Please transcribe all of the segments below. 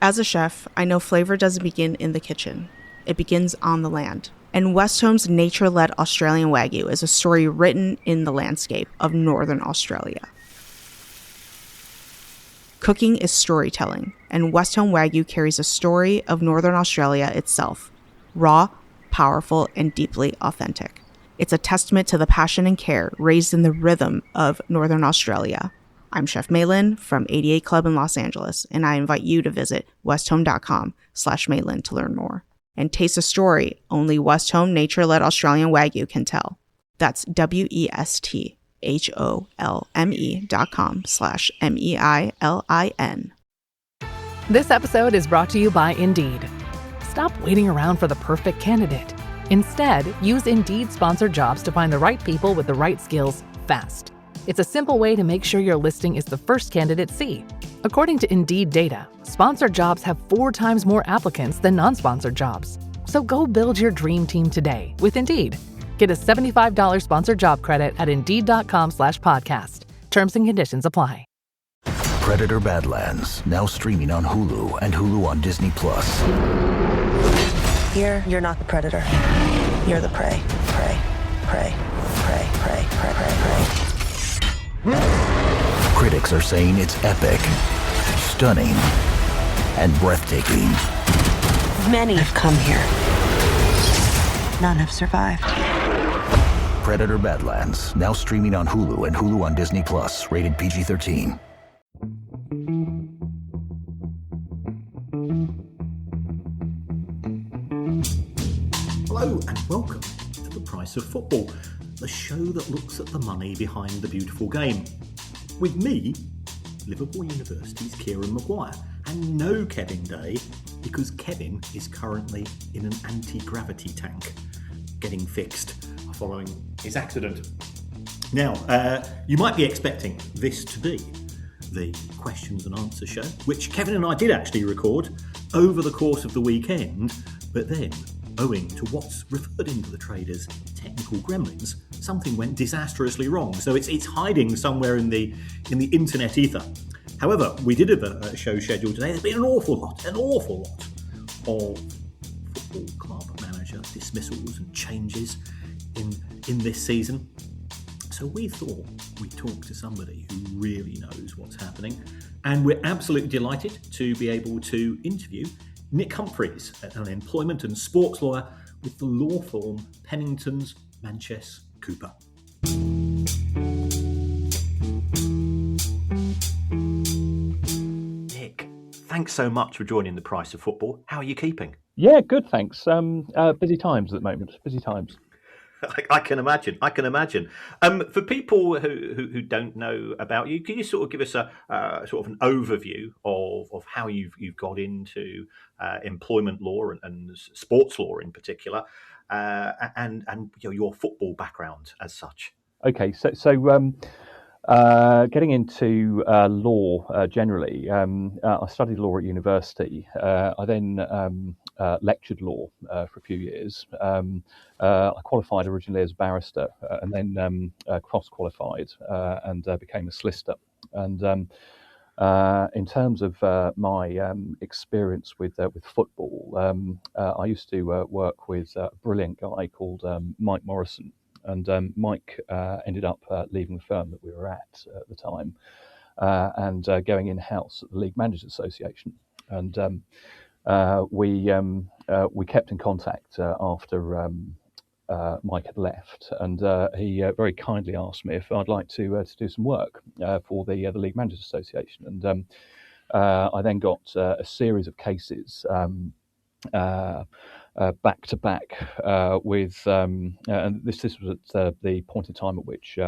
As a chef, I know flavor doesn't begin in the kitchen. It begins on the land. And Westhome's nature-led Australian Wagyu is a story written in the landscape of Northern Australia. Cooking is storytelling, and Westhome Wagyu carries a story of Northern Australia itself, raw, powerful, and deeply authentic. It's a testament to the passion and care raised in the rhythm of Northern Australia. I'm Chef Maylin from 88 Club in Los Angeles, and I invite you to visit westhome.com/Maylin to learn more and taste a story only Westhome nature-led Australian Wagyu can tell. That's westholme.com/MEILIN. This episode is brought to you by Indeed. Stop waiting around for the perfect candidate. Instead, use Indeed sponsored jobs to find the right people with the right skills fast. It's a simple way to make sure your listing is the first candidates see. According to Indeed data, sponsored jobs have 4 times more applicants than non-sponsored jobs. So go build your dream team today with Indeed. Get a $75 sponsored job credit at Indeed.com/podcast. Terms and conditions apply. Predator Badlands, now streaming on Hulu and Hulu on Disney+. Here, you're not the predator. You're the prey. Prey. Prey. Prey. Prey. Prey. Prey. Prey. Critics are saying it's epic, stunning, and breathtaking. Many have come here. None have survived. Predator Badlands, now streaming on Hulu and Hulu on Disney+, rated PG-13. Hello and welcome to The Price of Football, the show that looks at the money behind the beautiful game. With me, Liverpool University's Kieran Maguire, and no Kevin Day, because Kevin is currently in an anti-gravity tank, getting fixed following his accident. Now, you might be expecting this to be the questions and answer show, which Kevin and I did actually record over the course of the weekend, but then, owing to what's referred into the trade as technical gremlins, something went disastrously wrong. So it's hiding somewhere in the internet ether. However, we did have a show scheduled today. There's been an awful lot of football club manager dismissals and changes in this season. So we thought we'd talk to somebody who really knows what's happening. And we're absolutely delighted to be able to interview Nick Humphreys, an employment and sports lawyer with the law firm Penningtons Manches Cooper. Nick, thanks so much for joining The Price of Football. How are you keeping? Yeah, good, thanks. Busy times at the moment. Busy times. I can imagine. For people who don't know about you, can you sort of give us a sort of an overview of how you've got into employment law and sports law in particular, and your football background as such? Okay, so getting into law generally, I studied law at university. I then lectured law for a few years. I qualified originally as a barrister and then cross-qualified and became a solicitor. And in terms of my experience with football, I used to work with a brilliant guy called Mike Morrison. And Mike ended up leaving the firm that we were at the time and going in-house at the League Managers Association. And we kept in contact after Mike had left, and he very kindly asked me if I'd like to do some work for the League Managers Association. And I then got a series of cases back to back with, and this was at the point in time at which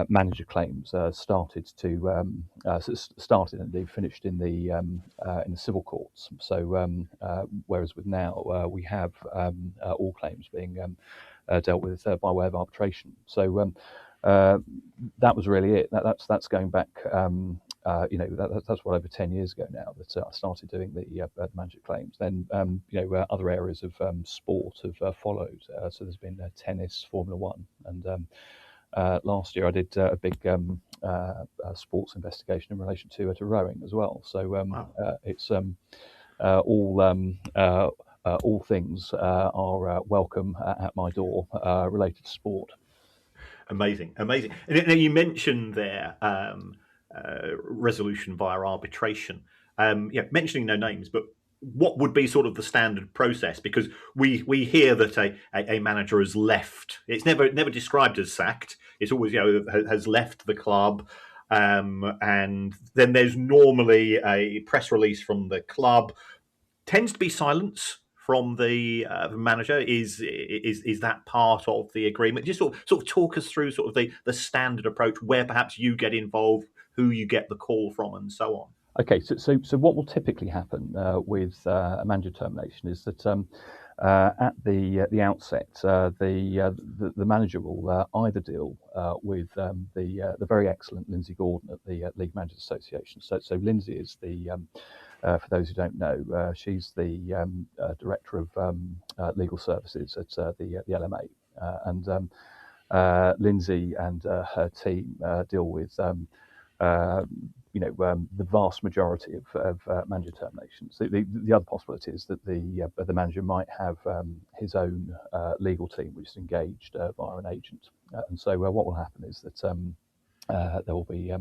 manager claims started and indeed finished in the civil courts. So whereas with now we have all claims being dealt with by way of arbitration. So that was really it. That's going back. That's well over 10 years ago now that I started doing the manager claims. Then other areas of sport have followed. So there's been tennis, Formula One, and last year I did a big sports investigation in relation to rowing as well. So Wow. it's all things are welcome at my door related to sport. Amazing. And now you mentioned there resolution via arbitration. Mentioning no names, but what would be sort of the standard process? Because we hear that a manager has left. It's never described as sacked. It's always has left the club, and then there's normally a press release from the club. Tends to be silence from the manager. Is that part of the agreement? Just sort of talk us through sort of the standard approach where perhaps you get involved, who you get the call from, and so on. Okay, so what will typically happen with a manager termination is that at the outset, the manager will either deal with the very excellent Lindsay Gordon at the League Managers Association. So Lindsay is the for those who don't know, she's the director of legal services at the LMA, and Lindsay and her team deal with the vast majority of manager terminations. The other possibility is that the manager might have his own legal team, which is engaged via an agent. And so what will happen is that there will be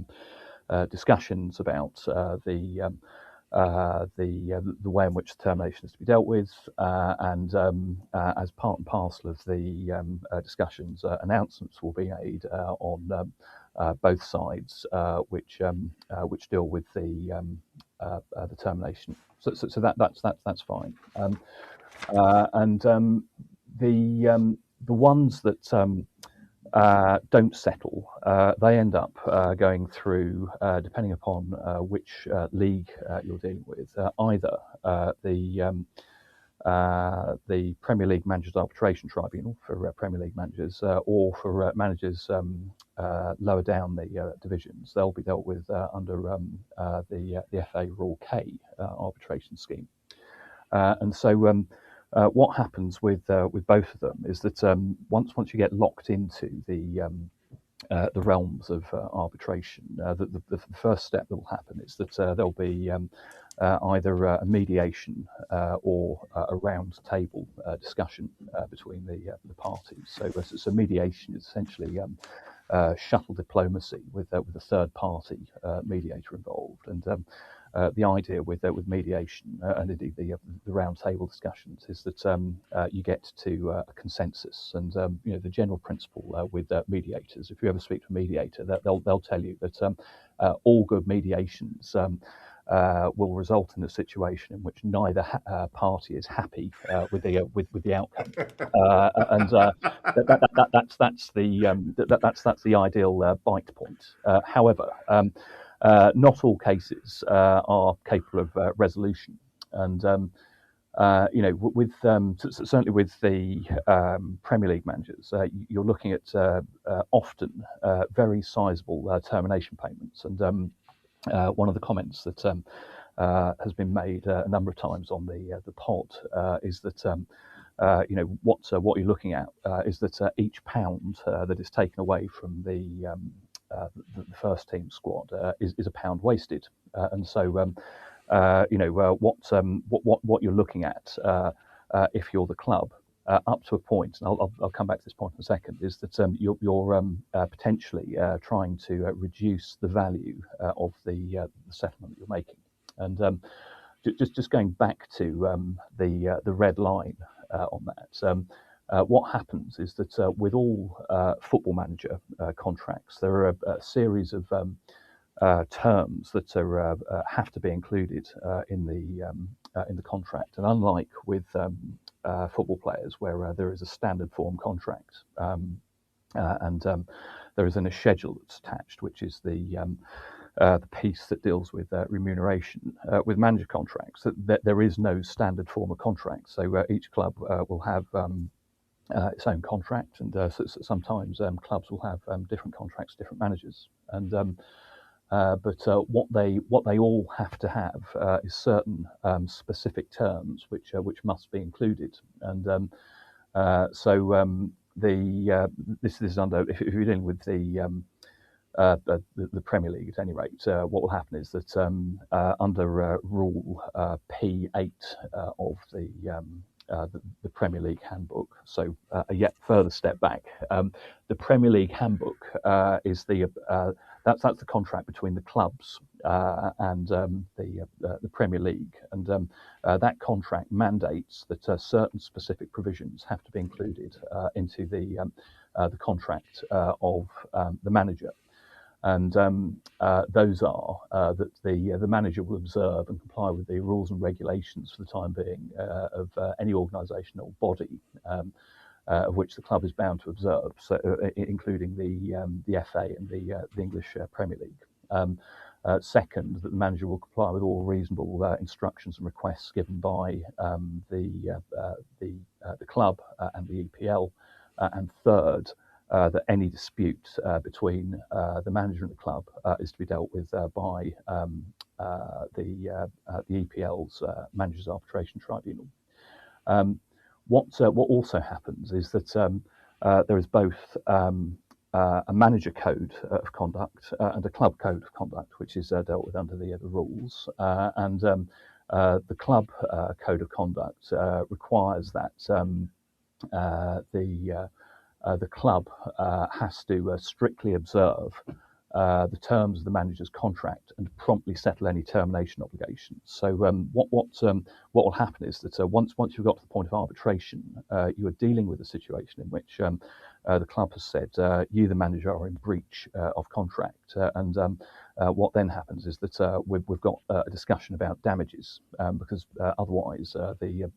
discussions about the way in which the termination is to be dealt with, and as part and parcel of the discussions, announcements will be made on both sides, which deal with the termination. So that's fine. And the ones that don't settle, they end up going through, depending upon which league you're dealing with, either the Premier League Managers Arbitration Tribunal for Premier League managers, or for managers lower down the divisions. They'll be dealt with under the FA Rule K arbitration scheme. And so what happens with both of them is that once you get locked into the realms of arbitration, the first step that will happen is that there'll be either a mediation or a round table discussion between the parties. So mediation is essentially shuttle diplomacy with a third party mediator involved, and the idea with mediation and indeed the round table discussions is that you get to a consensus, and the general principle with mediators, if you ever speak to a mediator, that they'll tell you that all good mediations will result in a situation in which neither party is happy with the outcome, and that's the ideal bite point. However, not all cases are capable of resolution, and with certainly with the Premier League managers, you're looking at often very sizable termination payments, and one of the comments that has been made a number of times on the pod is that what you're looking at is that each pound that is taken away from the first team squad is a pound wasted, and so what you're looking at if you're the club. Up to a point, and I'll come back to this point in a second, is that you're potentially trying to reduce the value of the settlement that you're making. And just going back to the red line on that, what happens is that with all football manager contracts, there are a series of terms that have to be included in the contract, and unlike with football players, where there is a standard form contract, and there is then a schedule that's attached, which is the piece that deals with remuneration. With manager contracts, there is no standard form of contract, so each club will have its own contract, and sometimes clubs will have different contracts, different managers, and but what they all have to have is certain specific terms which must be included, and so this is under, if you're dealing with the Premier League at any rate, what will happen is that under Rule P8 of the Premier League handbook, so a yet further step back, the Premier League handbook is that's the contract between the clubs and the Premier League, and that contract mandates that certain specific provisions have to be included into the contract of the manager. And those are that the manager will observe and comply with the rules and regulations for the time being of any organisation or body of which the club is bound to observe, so including the FA and the English Premier League. Second, that the manager will comply with all reasonable instructions and requests given by the club and the EPL. And third, that any dispute between the manager and the club is to be dealt with by the EPL's Managers Arbitration Tribunal. What also happens is that there is both a manager code of conduct and a club code of conduct, which is dealt with under the rules. And the club code of conduct requires that the club has to strictly observe the terms of the manager's contract and promptly settle any termination obligations. So what will happen is that once you've got to the point of arbitration, you are dealing with a situation in which the club has said you, the manager, are in breach of contract, and what then happens is that we've got a discussion about damages, because otherwise the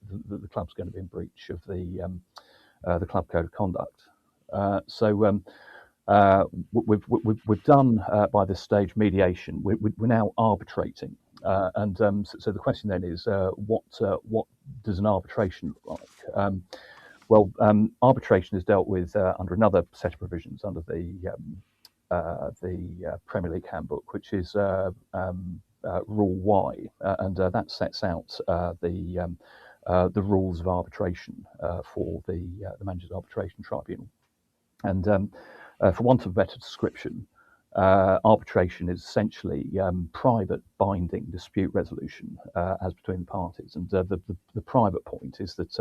club's going to be in breach of the club code of conduct. So we've done by this stage mediation. We're now arbitrating, and so the question then is, what does an arbitration look like? Well, arbitration is dealt with under another set of provisions under the Premier League handbook, which is Rule Y, and that sets out the rules of arbitration for the Managers Arbitration Tribunal. And for want of a better description, arbitration is essentially private binding dispute resolution as between the parties. And the private point is that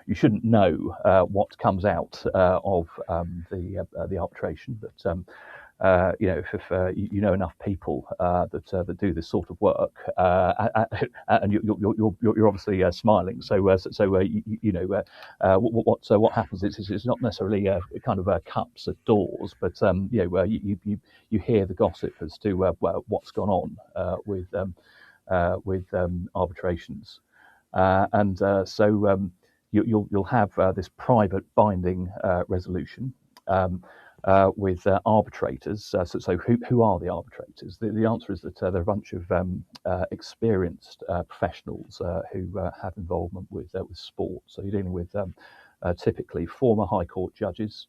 you shouldn't know what comes out of the arbitration, but if you know enough people that do this sort of work, and you're obviously smiling, so what happens is it's not necessarily a kind of cups at doors, but you hear the gossip as to what's gone on with arbitrations, and so you'll have this private binding resolution. With arbitrators. So who are the arbitrators? The answer is that they're a bunch of experienced professionals who have involvement with sport. So you're dealing with typically former High Court judges,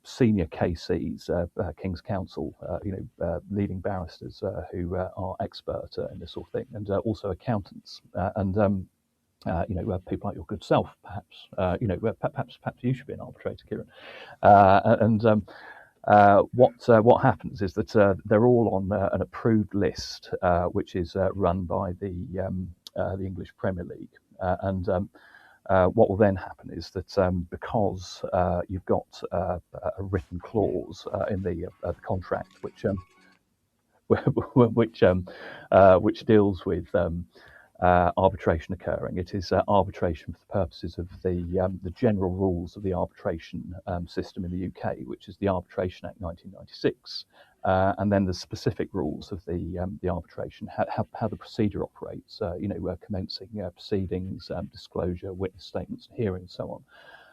senior KCs, King's Counsel, leading barristers who are expert in this sort of thing, and also accountants and people like your good self, perhaps. Perhaps you should be an arbitrator, Kieran. What happens is that they're all on an approved list, which is run by the English Premier League. And what will then happen is that because you've got a written clause in the contract, which deals with arbitration occurring. It is arbitration for the purposes of the general rules of the arbitration system in the UK, which is the Arbitration Act 1996, and then the specific rules of the arbitration, how the procedure operates. Commencing proceedings, disclosure, witness statements, hearings, so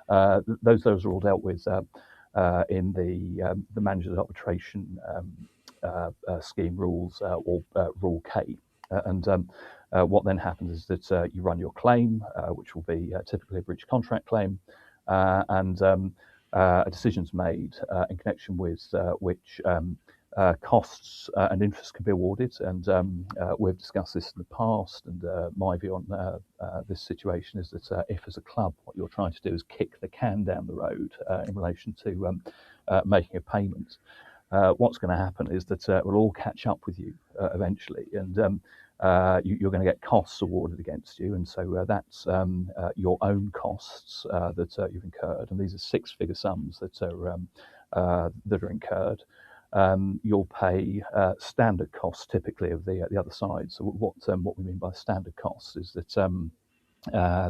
on. Those are all dealt with in the Managers Arbitration Scheme rules, or Rule K, and what then happens is that you run your claim, which will be typically a breach of contract claim, and a decision's made in connection with which costs and interest can be awarded, and we've discussed this in the past. And my view on this situation is that if, as a club, what you're trying to do is kick the can down the road in relation to making a payment, what's going to happen is that it will all catch up with you eventually, and you're going to get costs awarded against you, and so that's your own costs that you've incurred, and these are six-figure sums that are incurred. You'll pay standard costs typically of the other side. So what we mean by standard costs is that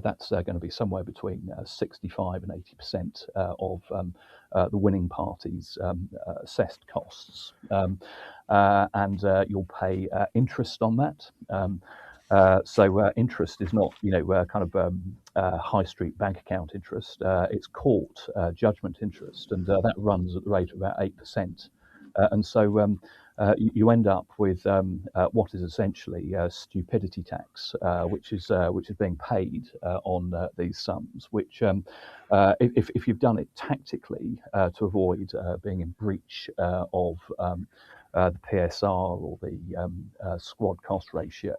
that's going to be somewhere between 65 and 80% of the winning party's assessed costs, and you'll pay interest on that. So interest is not, kind of high street bank account interest. It's court judgment interest, and that runs at the rate of about 8%. And so you end up with what is essentially stupidity tax, which is being paid on these sums. Which, if you've done it tactically to avoid being in breach of the PSR or the squad cost ratio,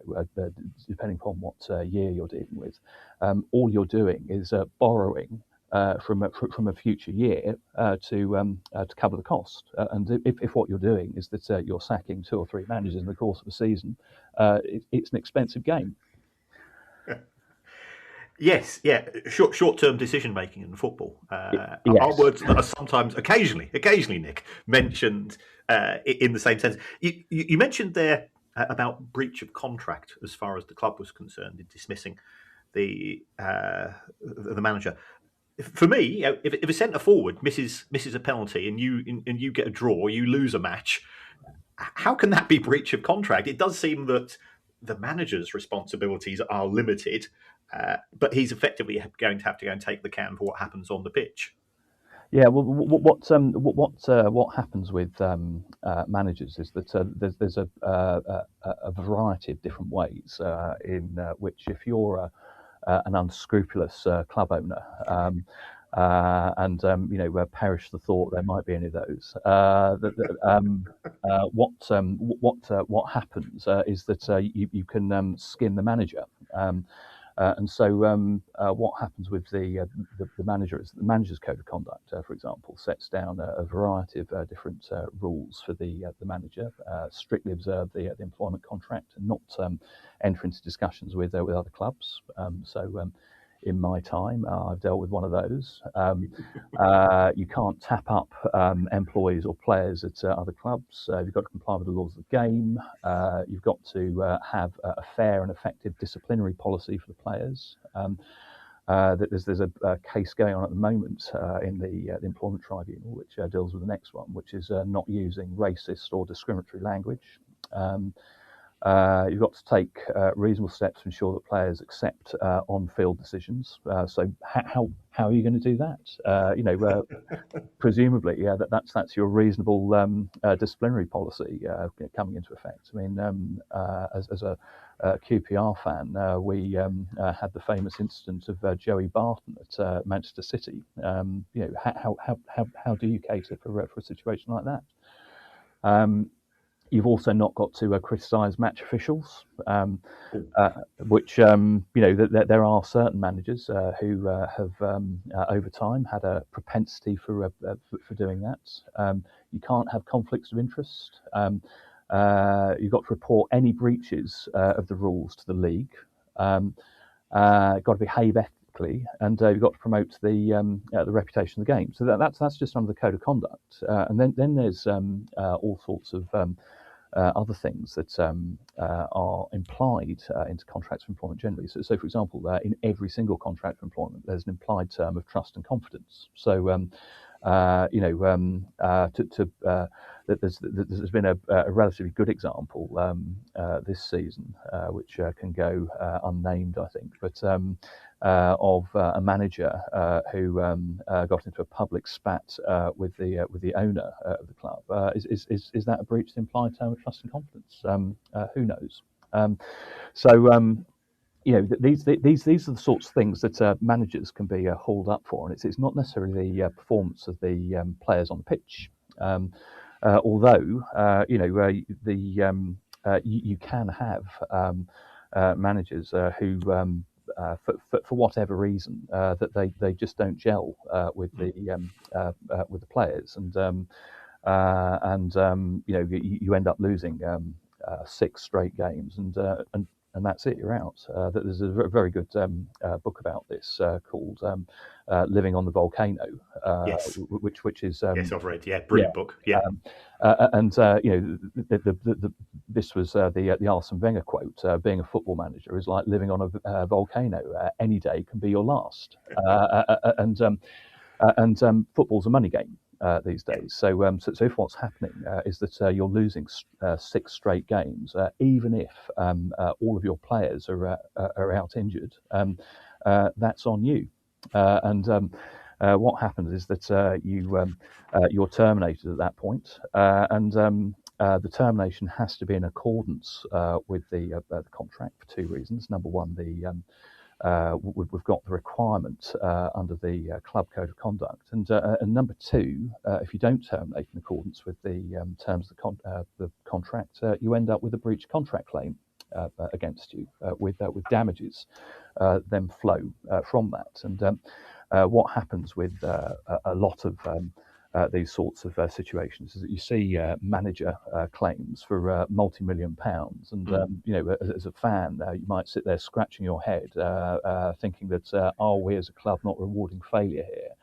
depending upon what year you're dealing with, all you're doing is borrowing from a future year to cover the cost. And if what you're doing is that you're sacking 2 or 3 managers in the course of a season, it's an expensive game. Yes, yeah, short-term decision-making in football. Yes. Are words that are sometimes, occasionally, Nick, mentioned in the same sense. You mentioned there about breach of contract as far as the club was concerned in dismissing the manager. For me, if a centre forward misses a penalty and you get a draw, you lose a match, how can that be breach of contract? It does seem that the manager's responsibilities are limited, but he's effectively going to have to go and take the can for what happens on the pitch. Yeah, well, what happens with managers is that there's a variety of different ways in which, if you're an unscrupulous club owner, and perish the thought there might be any of those. What happens is that you can skin the manager. And so what happens with the manager is that the manager's code of conduct, for example, sets down a variety of different rules for the manager. Strictly observe the employment contract and not enter into discussions with other clubs. In my time, I've dealt with one of those. You can't tap up employees or players at other clubs. You've got to comply with the laws of the game. You've got to have a fair and effective disciplinary policy for the players. There's a case going on at the moment in the Employment Tribunal, which deals with the next one, which is not using racist or discriminatory language. You've got to take reasonable steps to ensure that players accept on-field decisions. So how are you going to do that? Presumably, yeah, that's your reasonable disciplinary policy coming into effect. I mean, as a QPR fan, we had the famous incident of Joey Barton at Manchester City. How do you cater for a situation like that? You've also not got to criticise match officials, which there are certain managers who have over time had a propensity for doing that. You can't have conflicts of interest. You've got to report any breaches of the rules to the league. Got to behave ethically, and you've got to promote the reputation of the game. So that's just under the code of conduct. And then there's all sorts of other things that are implied into contracts of employment generally. So for example, in every single contract of employment, there's an implied term of trust and confidence. So, there's been a relatively good example this season, which can go unnamed, I think, but of a manager who got into a public spat with the owner of the club. Is that a breach of the implied term of trust and confidence? Who knows? These are the sorts of things that managers can be hauled up for, and it's not necessarily the performance of the players on the pitch. although you can have managers who, for whatever reason, that they just don't gel with the players, and you end up losing 6 straight games, and that's it. You're out. There's a very good book about this called "Living on the Volcano," Yes. which is Yes, I've read. Yeah, brilliant book. Yeah. This was the Arsene Wenger quote: "Being a football manager is like living on a volcano. Any day can be your last." And football's a money game these days. So if what's happening is that you're losing 6 straight games, even if all of your players are out injured, that's on you. And what happens is that you're terminated at that point, and the termination has to be in accordance with the contract for 2 reasons. Number one, we've got the requirement under the club code of conduct, and number two, if you don't terminate in accordance with the terms of the contract, you end up with a breach of contract claim against you, with damages then flow from that. And what happens with a lot of these sorts of situations is that you see manager claims for multi-million pounds, and as a fan, you might sit there scratching your head, thinking that are we as a club not rewarding failure here?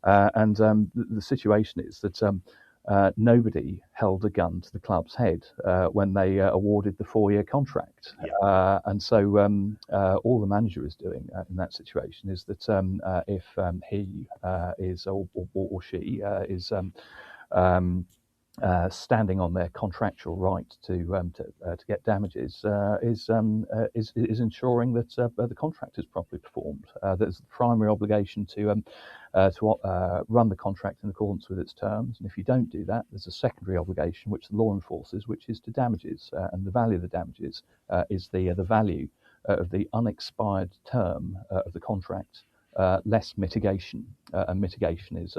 The situation is that nobody held a gun to the club's head when they awarded the 4-year contract. And so all the manager is doing in that situation is that if he is or she is standing on their contractual right to get damages, is ensuring that the contract is properly performed. There's the primary obligation to run the contract in accordance with its terms, and if you don't do that, there's a secondary obligation which the law enforces, which is to damages, and the value of the damages is the value of the unexpired term of the contract, less mitigation, and mitigation is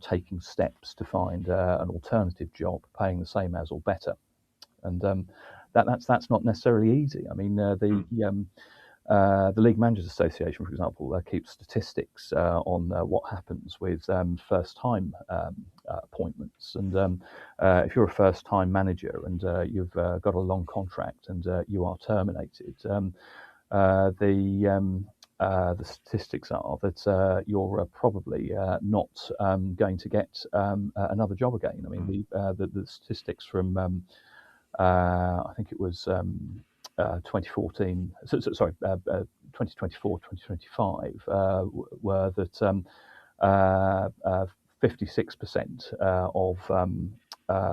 taking steps to find an alternative job paying the same as or better, and that's not necessarily easy. I mean, the League Managers Association, for example, keeps statistics on what happens with first-time appointments. And if you're a first-time manager and you've got a long contract and you are terminated, the statistics are that you're probably not going to get another job again. I mean, the statistics from I think it was 2014, 2024, 2025 were that 56% of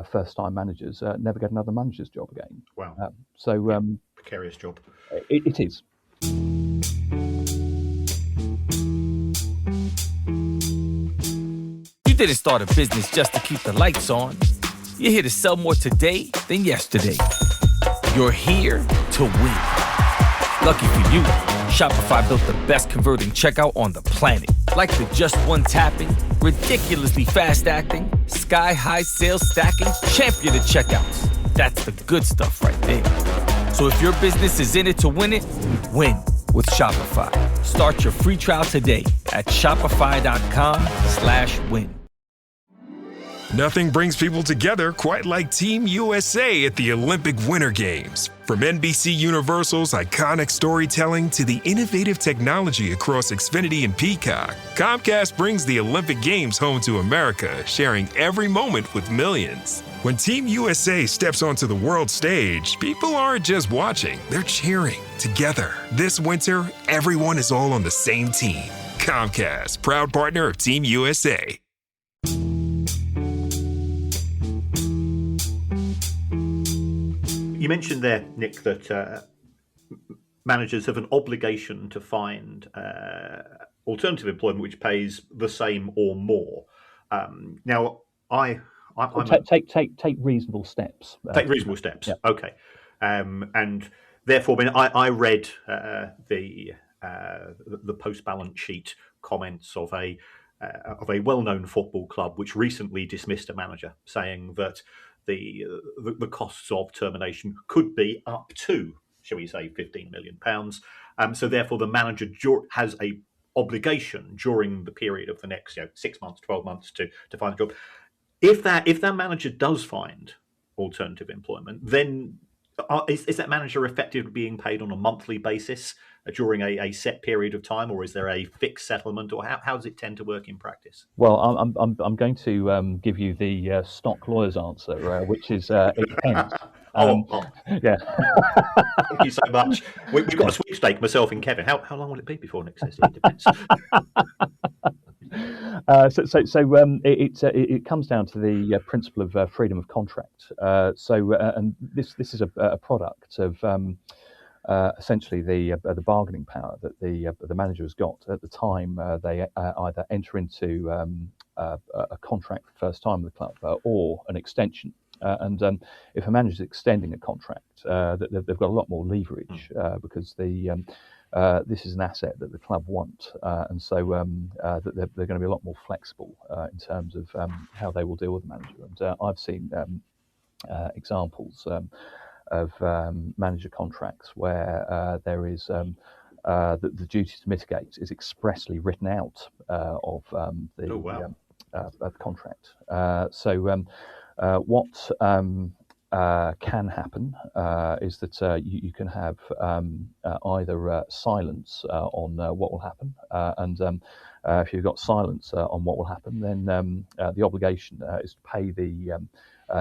first-time managers never get another manager's job again. Wow. Precarious job. It is. You didn't start a business just to keep the lights on. You're here to sell more today than yesterday. You're here to win. Lucky for you, Shopify built the best converting checkout on the planet. Like the just one tapping, ridiculously fast acting, sky-high sales stacking, champion of checkouts. That's the good stuff right there. So if your business is in it to win it, win with Shopify. Start your free trial today at shopify.com/win. Nothing brings people together quite like Team USA at the Olympic Winter Games. From NBC Universal's iconic storytelling to the innovative technology across Xfinity and Peacock, Comcast brings the Olympic Games home to America, sharing every moment with millions. When Team USA steps onto the world stage, people aren't just watching, they're cheering together. This winter, everyone is all on the same team. Comcast, proud partner of Team USA. You mentioned there, Nick, that managers have an obligation to find alternative employment which pays the same or more. Now, take reasonable steps. Take reasonable steps. Yeah. Okay, and therefore, I read the post balance sheet comments of a of a well-known football club which recently dismissed a manager, saying that the costs of termination could be up to, shall we say, £15 million. So therefore, the manager has a obligation during the period of the next 6 months, 12 months to find a job. If that manager does find alternative employment, then is that manager effectively being paid on a monthly basis during a set period of time, or is there a fixed settlement, or how does it tend to work in practice? Well, I'm going to give you the stock lawyer's answer, which is it depends. Yeah. Thank you so much. We've got a sweepstake, myself and Kevin. How long will it be before Nick says it depends? It comes down to the principle of freedom of contract. And this is a product of essentially the bargaining power that the manager has got at the time they either enter into a contract for the first time with the club or an extension. And if a manager is extending a contract, they've got a lot more leverage because this is an asset that the club want, and so that they're going to be a lot more flexible in terms of how they will deal with the manager. And I've seen examples of manager contracts where there is the duty to mitigate is expressly written out of the contract. What can happen is that you can have either silence on what will happen, and if you've got silence on what will happen, then the obligation is to pay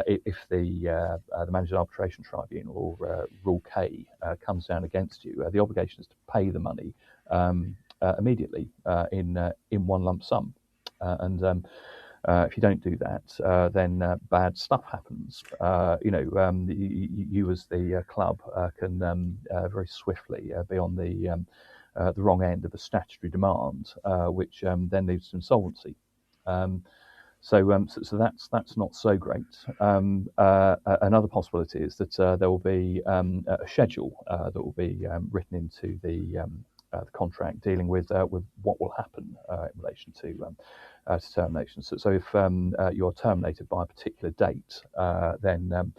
if the Managers Arbitration Tribunal or Rule K comes down against you, the obligation is to pay the money immediately in one lump sum, and if you don't do that, then bad stuff happens. You as the club can very swiftly be on the wrong end of a statutory demand, which then leads to insolvency. So that's not so great. Another possibility is that there will be a schedule that will be written into the contract dealing with what will happen in relation to termination. So if you're terminated by a particular date, then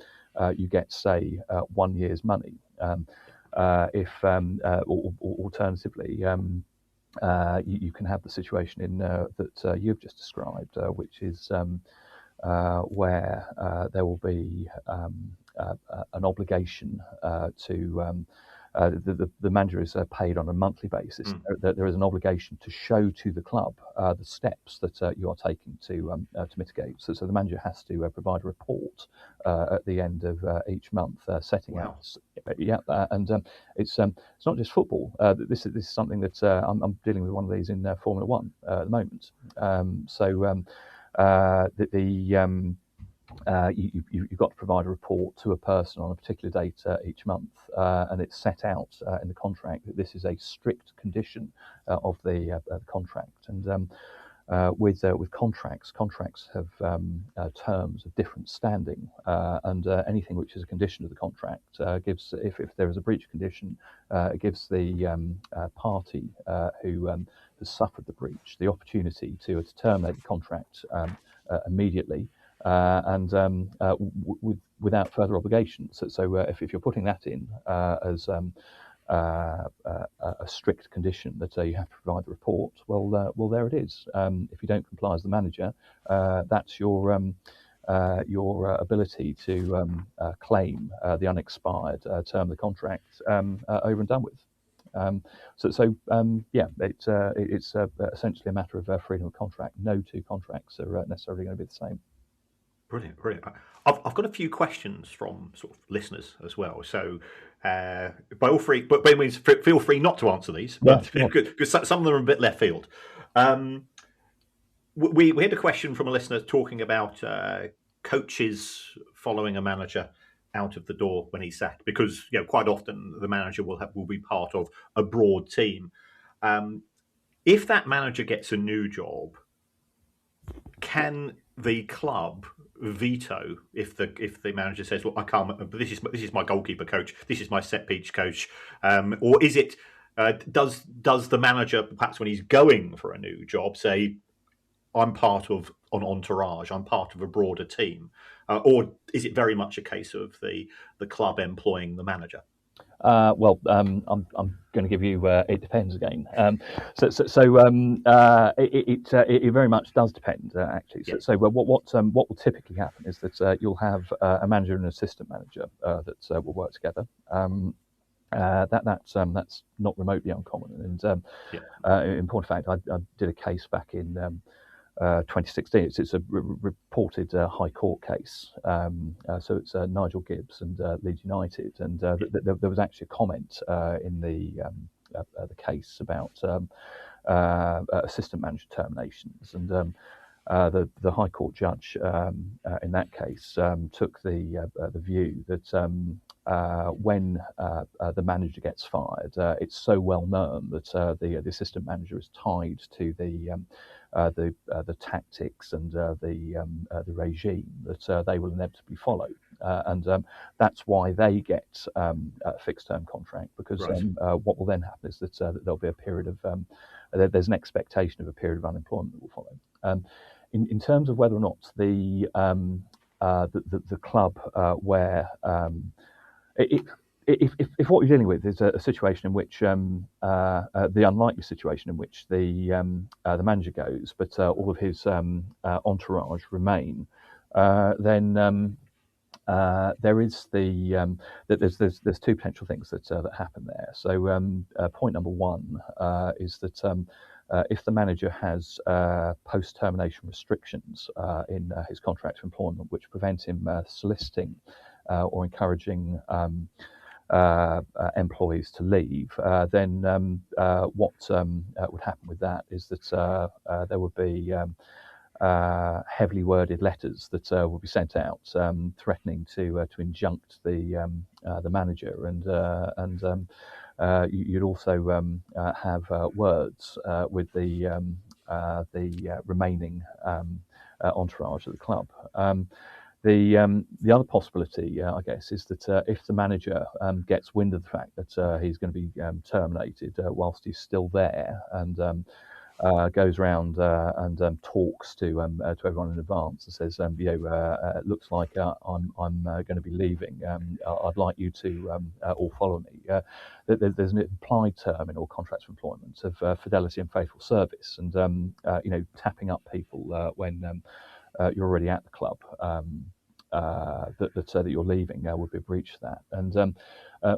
you get, say, 1 year's money. Alternatively, you can have the situation that you've just described, which is where there will be an obligation to the manager is paid on a monthly basis. There is an obligation to show to the club the steps that you are taking to mitigate. So the manager has to provide a report at the end of each month, setting out. And it's not just football. This is something that I'm dealing with one of these in Formula One at the moment. You've got to provide a report to a person on a particular date each month, and it's set out in the contract that this is a strict condition of the contract. And with contracts have terms of different standing, and anything which is a condition of the contract gives, if there is a breach condition, it gives the party who has suffered the breach the opportunity to terminate the contract immediately. And without further obligation. So if you're putting that in as a strict condition that you have to provide the report, well, there it is. If you don't comply as the manager, that's your ability to claim the unexpired term of the contract over and done with. It's essentially a matter of freedom of contract. No two contracts are necessarily going to be the same. Brilliant. I've got a few questions from sort of listeners as well. So, by all means, feel free not to answer these, because some of them are a bit left field. We had a question from a listener talking about coaches following a manager out of the door when he's sacked, because quite often the manager will be part of a broad team. If that manager gets a new job, can the club veto if the manager says, "Look, I can't. This is my goalkeeper coach. This is my set piece coach," or is it? Does the manager, perhaps when he's going for a new job, say, I'm part of an entourage, I'm part of a broader team, or is it very much a case of the club employing the manager? Well, I'm going to give you it depends again. It very much does depend actually. Yeah. What will typically happen is that you'll have a manager and an assistant manager that will work together. That's not remotely uncommon. And in point of fact, I did a case back in 2016. It's a reported High Court case. So it's Nigel Gibbs and Leeds United, and there was actually a comment in the case about assistant manager terminations, and the High Court judge in that case took the view that when the manager gets fired, it's so well known that the assistant manager is tied to the tactics and the regime that they will inevitably follow, and that's why they get a fixed term contract, because Right. What will then happen is that there'll be a period of there's an expectation of a period of unemployment that will follow. In terms of whether or not the club where if what you're dealing with is a situation in which the unlikely situation in which the manager goes, but all of his entourage remain, then there is there's two potential things that happen there. So point number one is that if the manager has post-termination restrictions in his contract of employment, which prevent him soliciting or encouraging employees to leave, then what would happen with that is that there would be heavily worded letters that would be sent out threatening to injunct the manager, and you'd also have words with the remaining entourage of the club. The other possibility, I guess, is that if the manager gets wind of the fact that he's going to be terminated whilst he's still there, and goes around and talks to everyone in advance and says, it looks like I'm going to be leaving. I'd like you to all follow me. There's an implied term in all contracts of employment of fidelity and faithful service, and tapping up people when you're already at the club. That you're leaving would be a breach of that, and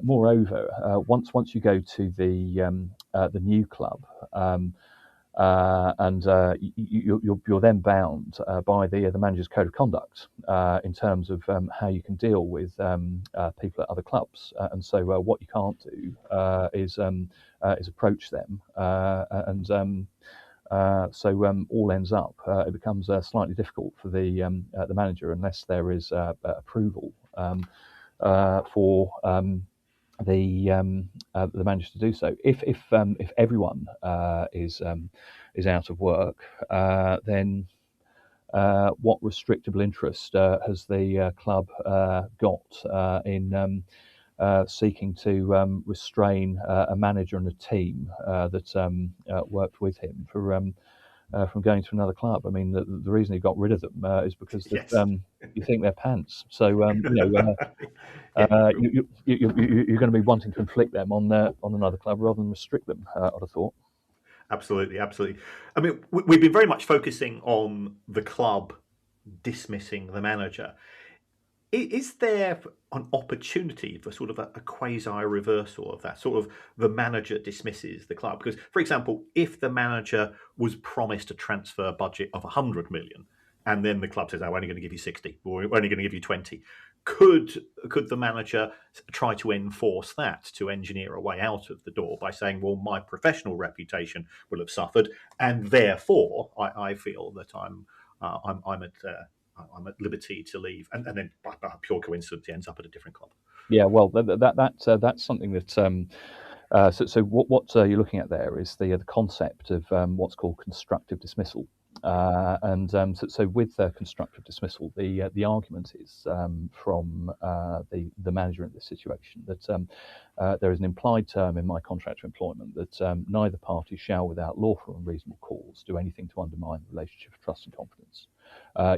moreover, once you go to the new club, you're then bound by the manager's code of conduct in terms of how you can deal with people at other clubs, and so what you can't do is approach them, so all ends up it becomes slightly difficult for the manager unless there is approval for the manager to do so. If everyone is out of work, then what restrictable interest has the club got in seeking to restrain a manager and a team that worked with him from going to another club? I mean, the reason he got rid of them is because Yes. you think they're pants. So you're going to be wanting to inflict them on another club rather than restrict them, I'd have thought. Absolutely. I mean, we've been very much focusing on the club dismissing the manager. Is there an opportunity for sort of a quasi-reversal of that? Sort of the manager dismisses the club? Because, for example, if the manager was promised a transfer budget of 100 million, and then the club says, "Oh, we're only going to give you 60, or we're only going to give you 20," could the manager try to enforce that, to engineer a way out of the door by saying, "Well, my professional reputation will have suffered, and therefore I feel that I'm at liberty to leave," and then by pure coincidence he ends up at a different club. Yeah, well, that's something that. So what you're looking at there is the concept of what's called constructive dismissal. So with constructive dismissal, the argument is from the manager in this situation that there is an implied term in my contract of employment that neither party shall, without lawful and reasonable cause, do anything to undermine the relationship of trust and confidence.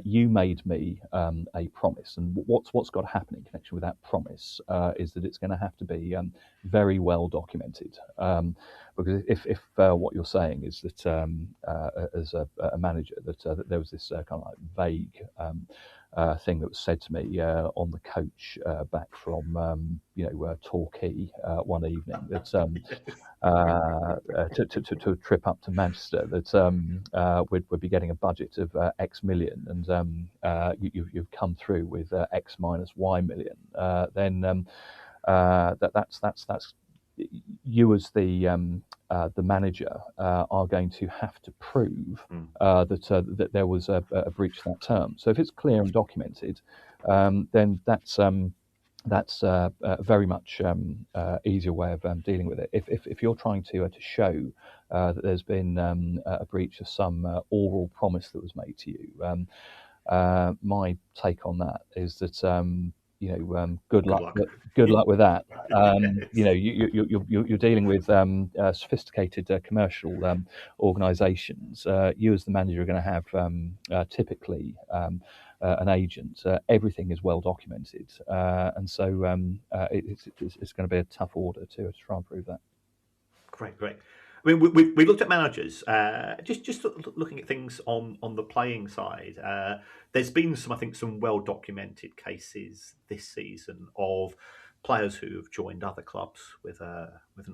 You made me a promise, and what's got to happen in connection with that promise is that it's going to have to be very well documented. Because if what you're saying is that as a manager that there was this kind of like vague thing that was said to me on the coach back from Torquay one evening that to a trip up to Manchester that we'd be getting a budget of X million, and you've come through with X minus Y million, then that's you as the manager are going to have to prove that there was a breach of that term. So if it's clear and documented, then that's very much easier way of dealing with it. If you're trying to show that there's been a breach of some oral promise that was made to you, my take on that is that good luck. Good luck with that. You're dealing with sophisticated commercial organisations. You as the manager are going to have typically an agent. Everything is well documented, and so it's going to be a tough order to try and prove that. Great. I mean, we looked at managers. Just looking at things on the playing side. There's been some well documented cases this season of players who have joined other clubs with an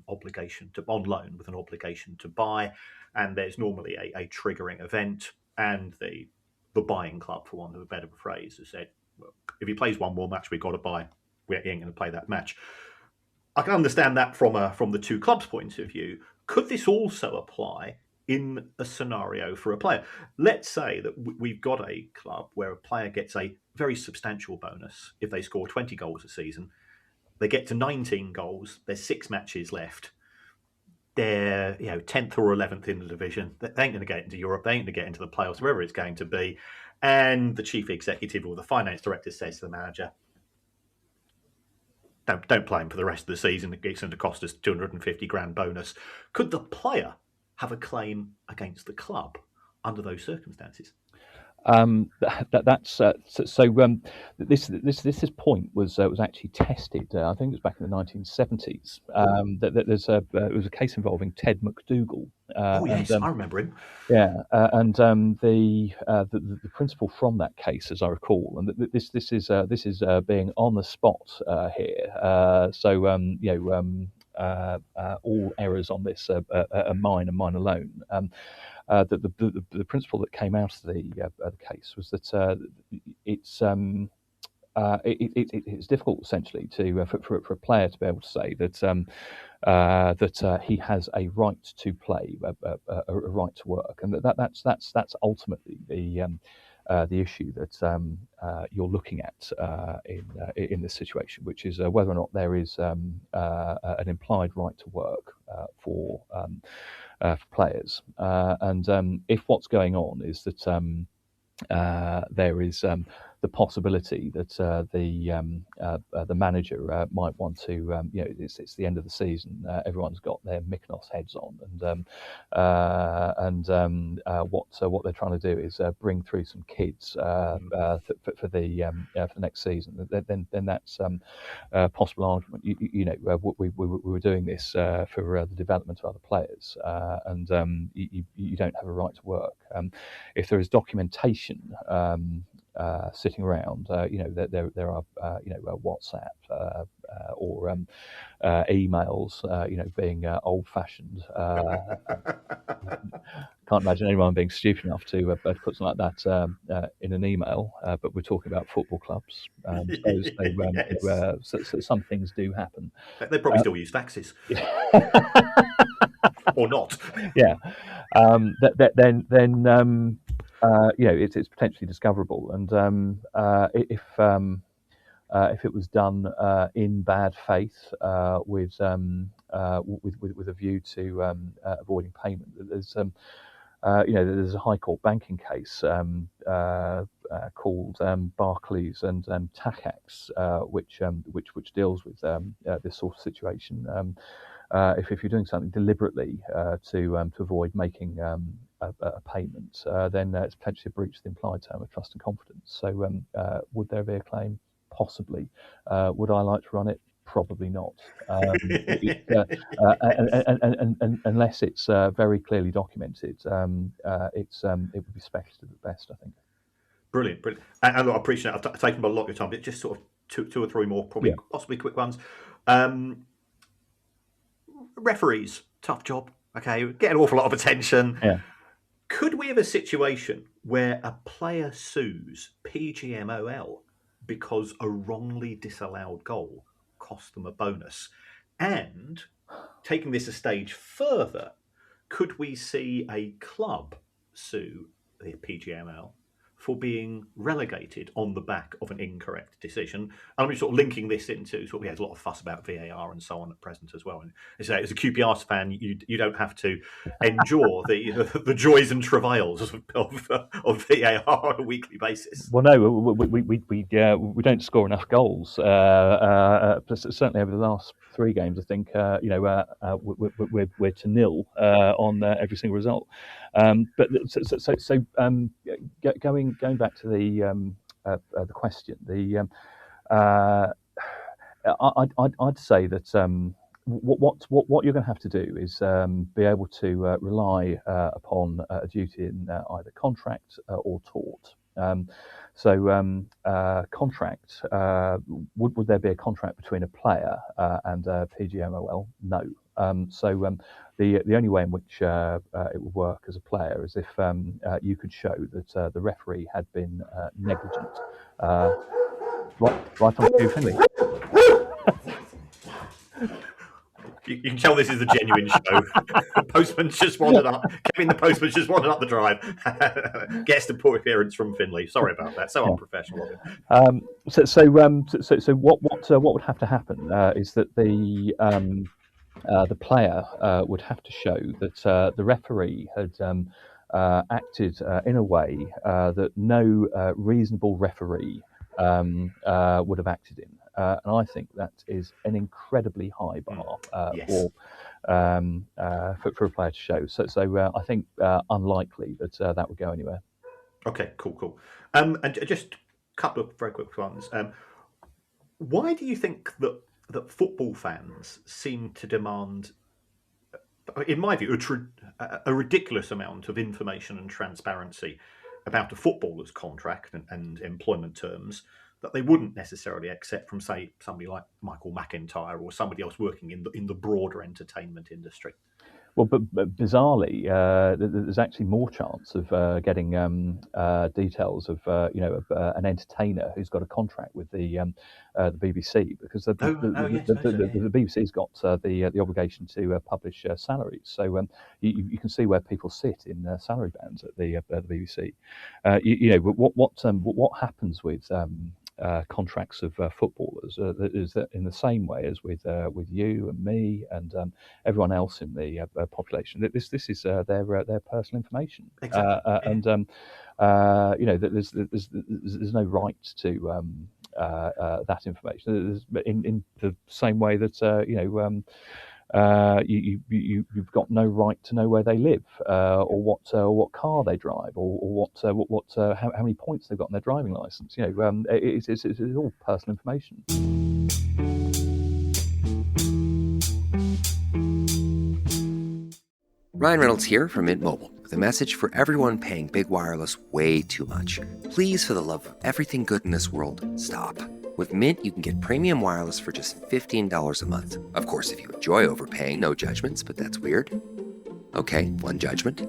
obligation to on loan with an obligation to buy, and there's normally a triggering event, and the buying club, for want of a better phrase, has said, well, if he plays one more match, we've got to buy. We ain't going to play that match. I can understand that from the two clubs' points of view. Could this also apply in a scenario for a player? Let's say that we've got a club where a player gets a very substantial bonus if they score 20 goals a season. They get to 19 goals. There's 6 matches left. They're 10th or 11th in the division. They ain't going to get into Europe. They ain't going to get into the playoffs, wherever it's going to be. And the chief executive or the finance director says to the manager, don't play him for the rest of the season. It's going to cost us 250 grand bonus. Could the player have a claim against the club under those circumstances? This point was actually tested. I think it was back in the 1970s. It was a case involving Ted McDougall. Yes, I remember him. Yeah, the principle from that case, as I recall, and this is being on the spot here. All errors on this are mine and mine alone. The principle that came out of the case was that it's difficult essentially for a player to be able to say that he has a right to play, a right to work, and that's ultimately the issue that you're looking at in this situation, which is whether or not there is an implied right to work for players, and if what's going on is that there is the possibility that the manager might want to, it's the end of the season, everyone's got their Mykonos heads on, and what they're trying to do is bring through some kids for the next season. Then that's a possible argument. We were doing this for the development of other players, and you don't have a right to work. If there is documentation sitting around, there are WhatsApp or emails, being old-fashioned. Can't imagine anyone being stupid enough to put something like that in an email. But we're talking about football clubs, so some things do happen. They probably still use faxes. Or not. Yeah. It's potentially discoverable, and if it was done in bad faith with a view to avoiding payment, there's there's a High Court banking case called Barclays and Tacax, which deals with this sort of situation. If you're doing something deliberately to avoid making a payment, then it's potentially a breach of the implied term of trust and confidence. So, would there be a claim? Possibly. Would I like to run it? Probably not. Unless it's very clearly documented, it would be speculative at best, I think. Brilliant. And I appreciate it. I've taken a lot of your time, but just sort of two or three more, probably possibly quick ones. Referees, tough job. Okay, get an awful lot of attention. Yeah. Could we have a situation where a player sues PGMOL because a wrongly disallowed goal cost them a bonus? And taking this a stage further, could we see a club sue the PGMOL for being relegated on the back of an incorrect decision? And I'm sort of linking this into we had a lot of fuss about VAR and so on at present as well. And as a QPR fan, you don't have to endure the joys and travails of VAR on a weekly basis. Well, no, we don't score enough goals. Certainly over the last 3 games, I think we're to nil on every single result. But going back to the question, I'd say that what you're going to have to do is be able to rely upon a duty in either contract or tort. Contract, would there be a contract between a player and PGMOL? No. The only way in which it would work as a player is if you could show that the referee had been negligent. Right on cue, Finley. You can tell this is a genuine show. Postman's just wandered up. Kevin, the postman's just wandered up the drive. Gets the poor appearance from Finley. Sorry about that. So unprofessional of him. So what would have to happen is that the player would have to show that the referee had acted in a way that no reasonable referee would have acted in. And I think that is an incredibly high bar for a player to show. So I think unlikely that that would go anywhere. Okay, cool. And just a couple of very quick ones. Why do you think that football fans seem to demand, in my view, a ridiculous amount of information and transparency about a footballer's contract and employment terms that they wouldn't necessarily accept from, say, somebody like Michael McIntyre or somebody else working in the broader entertainment industry? Well, but bizarrely, there's actually more chance of getting details of an entertainer who's got a contract with the BBC, because the BBC's got the obligation to publish salaries. So you can see where people sit in salary bands at the BBC. What happens with contracts of footballers is that in the same way as with you and me and everyone else in the population, that this is their personal information. Exactly. There's no right to that information. In the same way that you've got no right to know where they live, or what car they drive, or how many points they've got in their driving license. It's all personal information. Ryan Reynolds here from Mint Mobile with a message for everyone paying big wireless way too much. Please, for the love of everything good in this world, stop. With Mint, you can get premium wireless for just $15 a month. Of course, if you enjoy overpaying, no judgments, but that's weird. Okay, one judgment.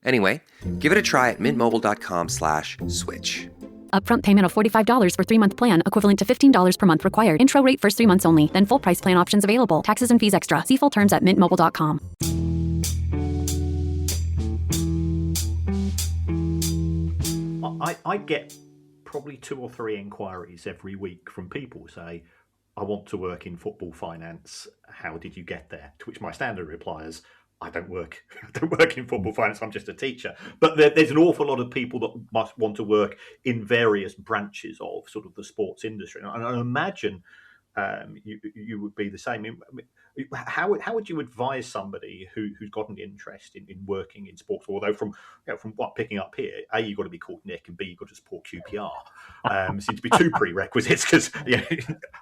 Anyway, give it a try at mintmobile.com/switch. Upfront payment of $45 for 3-month plan, equivalent to $15 per month required. Intro rate first 3 months only, then full price plan options available. Taxes and fees extra. See full terms at mintmobile.com. I get probably 2 or 3 inquiries every week from people who say, I want to work in football finance. How did you get there? To which my standard reply is, I don't work. I don't work in football finance. I'm just a teacher. But there's an awful lot of people that must want to work in various branches of sort of the sports industry, and I imagine you would be the same. I mean, how would you advise somebody who's got an interest in working in sports? Although from what picking up here, A, you've got to be called Nick, and B, you've got to support QPR. Seems to be two prerequisites because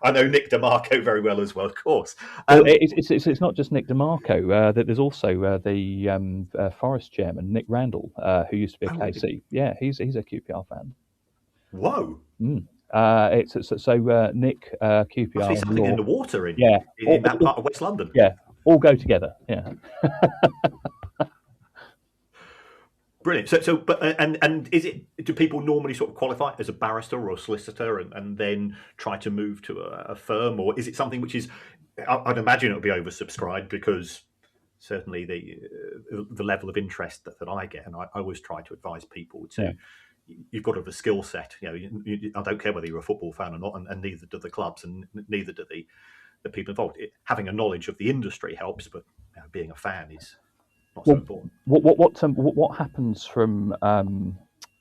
I know Nick DeMarco very well as well, of course. Well, it's not just Nick DeMarco. There's also the Forest chairman, Nick Randall, who used to be a KC. Really? Yeah, he's a QPR fan. Whoa. Nick, QPR, must be something in the water in that part of West London. Yeah, all go together. Yeah. Brilliant. And is it? Do people normally sort of qualify as a barrister or a solicitor and then try to move to a firm, or is it something which is? I'd imagine it would be oversubscribed because certainly the level of interest that I get, and I always try to advise people to. Yeah. You've got to have a skill set. I don't care whether you're a football fan or not, and neither do the clubs, and neither do the people involved. Having a knowledge of the industry helps, but being a fan is not so important. What happens from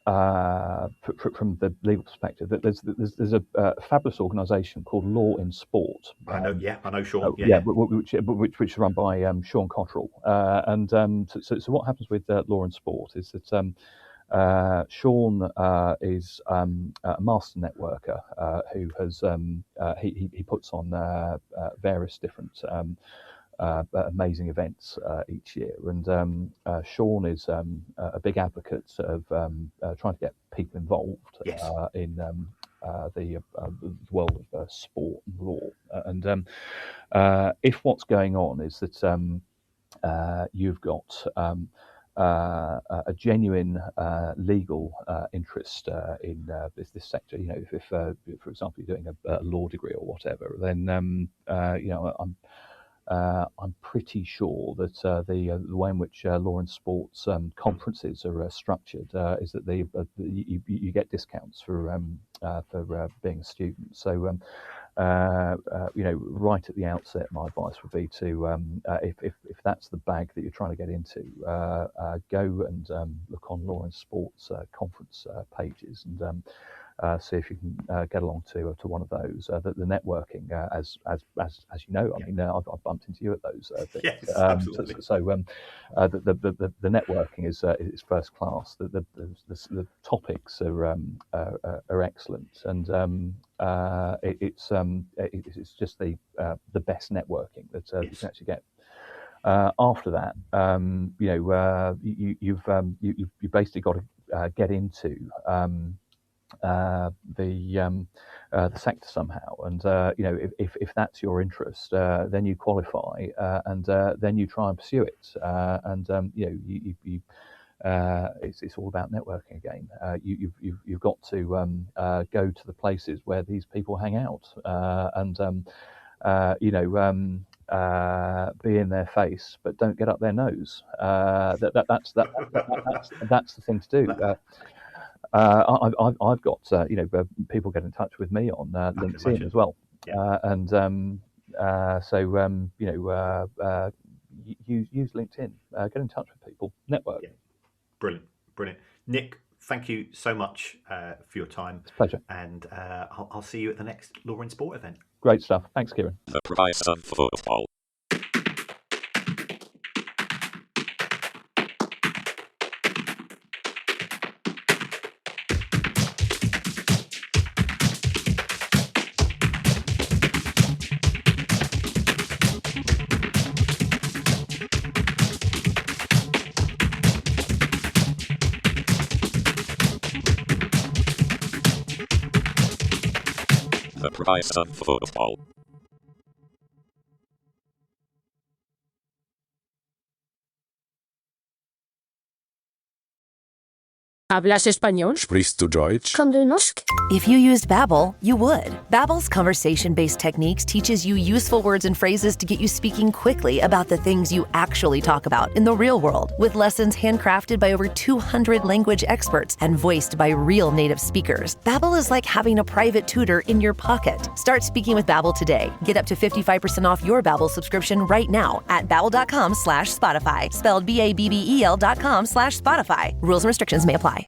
the legal perspective? There's a fabulous organisation called Law in Sport. I know Sean. Which is run by Sean Cottrell. So what happens with Law in Sport is that. Sean is a master networker who has he puts on various different amazing events each year, and Sean is a big advocate of trying to get people involved in the world of sport and law. And if what's going on is that you've got a genuine legal interest in this sector. If for example, you're doing a law degree or whatever, then I'm pretty sure that the way in which law and sports conferences are structured is that you get discounts for being a student. So. Right at the outset, my advice would be to, if that's the bag that you're trying to get into, go and look on law and sports conference pages and see if you can get along to one of those. The networking, as you know, I mean, I've bumped into you at those things. Yes, absolutely. So the networking is first class. The topics are excellent, and it's just the best networking that you can actually get. After that, you've basically got to get into the sector somehow, and if that's your interest, then you qualify, and then you try and pursue it, it's all about networking again. You've got to go to the places where these people hang out, and be in their face, but don't get up their nose. That's the thing to do. I've got people get in touch with me on LinkedIn as well, use LinkedIn, get in touch with people, network. Yeah. Brilliant. Nick, thank you so much for your time. It's a pleasure, and I'll see you at the next Law in Sport event. Great stuff. Thanks, Kieran. The price of football. The price of football. ¿Hablas español? Sprichst du Deutsch? Kan du norsk? If you used Babbel, you would. Babbel's conversation-based techniques teaches you useful words and phrases to get you speaking quickly about the things you actually talk about in the real world, with lessons handcrafted by over 200 language experts and voiced by real native speakers. Babbel is like having a private tutor in your pocket. Start speaking with Babbel today. Get up to 55% off your Babbel subscription right now at babbel.com/Spotify. Spelled BABBEL.com/Spotify. Rules and restrictions may apply.